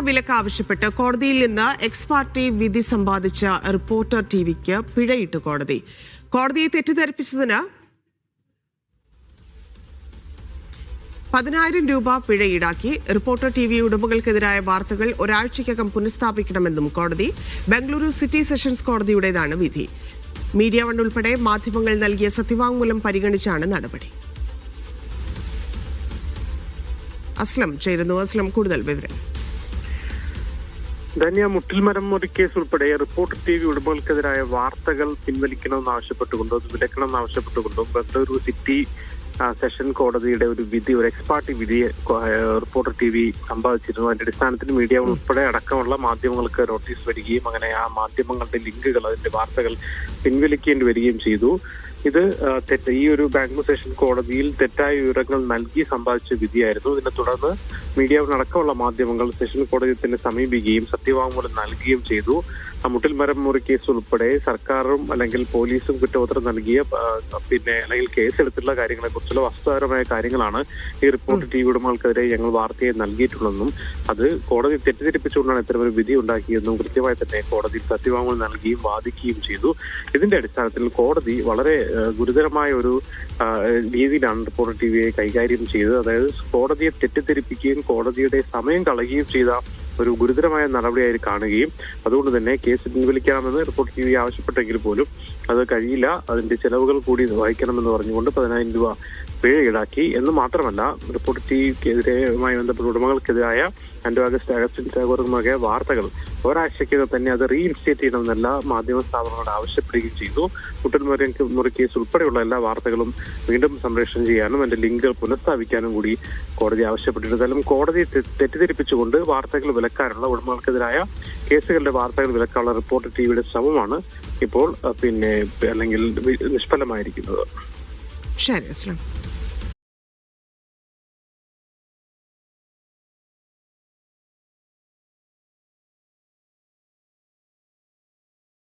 വിലക്ക് ആവശ്യപ്പെട്ട് കോടതിയിൽ നിന്ന് എക്സ് പാർട്ടി വിധി സമ്പാദിച്ച റിപ്പോർട്ടർ ടിവിക്ക് പിഴയിട്ട് കോടതി. കോടതിയെ തെറ്റിദ്ധരിപ്പിച്ചതിന് 10,000 രൂപ പിഴ ഈടാക്കി. റിപ്പോർട്ടർ ടിവി ഉടമകൾക്കെതിരായ വാർത്തകൾ ഒരാഴ്ചയ്ക്കകം പുനഃസ്ഥാപിക്കണമെന്നും കോടതി. ബംഗളൂരു സിറ്റി സെഷൻസ് കോടതിയുടേതാണ് വിധി. മീഡിയ വൺ ഉൾപ്പെടെ മാധ്യമങ്ങൾ നൽകിയ സത്യവാങ്മൂലം പരിഗണിച്ചാണ് നടപടി. അസ്ലം ചേരുന്നു. അസ്ലം, കൂടുതൽ വിവരം. ധന്യ, മുട്ടിൽമരം കേസ് ഉൾപ്പെടെ റിപ്പോർട്ടർ ടിവി ഉടമകൾക്കെതിരായ വാർത്തകൾ പിൻവലിക്കണമെന്നാവശ്യപ്പെട്ടുകൊണ്ടോ വിലക്കണമെന്നാവശ്യപ്പെട്ടുകൊണ്ടോ ബംഗളൂരു സിറ്റി സെഷൻ കോടതിയുടെ ഒരു വിധി, ഒരു എക്സ് പാർട്ടി വിധി റിപ്പോർട്ടർ ടിവി സമ്പാദിച്ചിരുന്നു. അതിന്റെ അടിസ്ഥാനത്തിൽ മീഡിയ ഉൾപ്പെടെ അടക്കമുള്ള മാധ്യമങ്ങൾക്ക് നോട്ടീസ് വരികയും അങ്ങനെ ആ മാധ്യമങ്ങളുടെ ലിങ്കുകൾ, അതിന്റെ വാർത്തകൾ പിൻവലിക്കേണ്ടി വരികയും ചെയ്തു. ഇത് ഈ ഒരു ബാംഗ്ലൂർ സെഷൻ കോടതിയിൽ തെറ്റായ വിവരങ്ങൾ നൽകി സമ്പാദിച്ച വിധിയായിരുന്നു. ഇതിനെ തുടർന്ന് മീഡിയ അടക്കമുള്ള മാധ്യമങ്ങൾ സെഷൻ കോടതിയെ തന്നെ സമീപിക്കുകയും സത്യവാങ്മൂലം നൽകുകയും ചെയ്തു. മുട്ടിൽമരം കേസ് ഉൾപ്പെടെ സർക്കാരും അല്ലെങ്കിൽ പോലീസും കുറ്റപത്രം നൽകിയ അല്ലെങ്കിൽ കേസെടുത്തുള്ള കാര്യങ്ങളെ കുറിച്ചുള്ള വസ്തുതാപരമായ കാര്യങ്ങളാണ് ഈ റിപ്പോർട്ട് ടി വി ഉടമകൾക്കെതിരെ ഞങ്ങൾ വാർത്തയെ നൽകിയിട്ടുള്ളതെന്നും അത് കോടതി തെറ്റിദ്ധരിപ്പിച്ചുകൊണ്ടാണ് ഇത്തരമൊരു വിധി ഉണ്ടാക്കിയതെന്നും കൃത്യമായി തന്നെ കോടതിയിൽ സത്യവാങ്മൂലം നൽകുകയും വാദിക്കുകയും ചെയ്തു. ഇതിന്റെ അടിസ്ഥാനത്തിൽ കോടതി വളരെ ഗുരുതരമായ ഒരു രീതിയിലാണ് റിപ്പോർട്ടർ ടി വിയെ കൈകാര്യം ചെയ്തത്. അതായത് കോടതിയെ തെറ്റിദ്ധരിപ്പിക്കുകയും കോടതിയുടെ സമയം കളയുകയും ചെയ്ത ഒരു ഗുരുതരമായ നടപടിയായി കാണുകയും അതുകൊണ്ട് തന്നെ കേസ് പിൻവലിക്കാമെന്ന് റിപ്പോർട്ടർ ടി വി ആവശ്യപ്പെട്ടെങ്കിൽ പോലും അത് കഴിയില്ല, അതിന്റെ ചെലവുകൾ കൂടി വഹിക്കണമെന്ന് പറഞ്ഞുകൊണ്ട് 10,000 രൂപ പിഴ ഈടാക്കി. എന്ന് മാത്രമല്ല, റിപ്പോർട്ടർ ടി വിക്കെതിരെയുമായി ബന്ധപ്പെട്ട ഉടമകൾക്കെതിരായ അഗസ്റ്റിൻ ചാകോറുമാകിയ വാർത്തകൾ ഒരാഴ്ചയ്ക്കകം തന്നെ അത് റീഇൻസ്റ്റേറ്റ് ചെയ്യണമെന്നല്ല മാധ്യമ സ്ഥാപനങ്ങളോട് ആവശ്യപ്പെടുകയും ചെയ്തു. മുട്ടിൽമുറി കേസ് ഉൾപ്പെടെയുള്ള എല്ലാ വാർത്തകളും വീണ്ടും സംപ്രേഷണം ചെയ്യാനും അതിന്റെ ലിങ്കുകൾ പുനഃസ്ഥാപിക്കാനും കൂടി കോടതി ആവശ്യപ്പെട്ടിരുന്നാലും കോടതി തെറ്റിദ്ധരിപ്പിച്ചുകൊണ്ട് വാർത്തകൾ വിലക്കാനുള്ള ഉടമകൾക്കെതിരായ കേസുകളുടെ വാർത്തകൾ വിലക്കാനുള്ള റിപ്പോർട്ടർ ടിവിയുടെ ശ്രമമാണ് ഇപ്പോൾ അല്ലെങ്കിൽ നിഷ്ഫലമായിരിക്കുന്നത്. ശരി.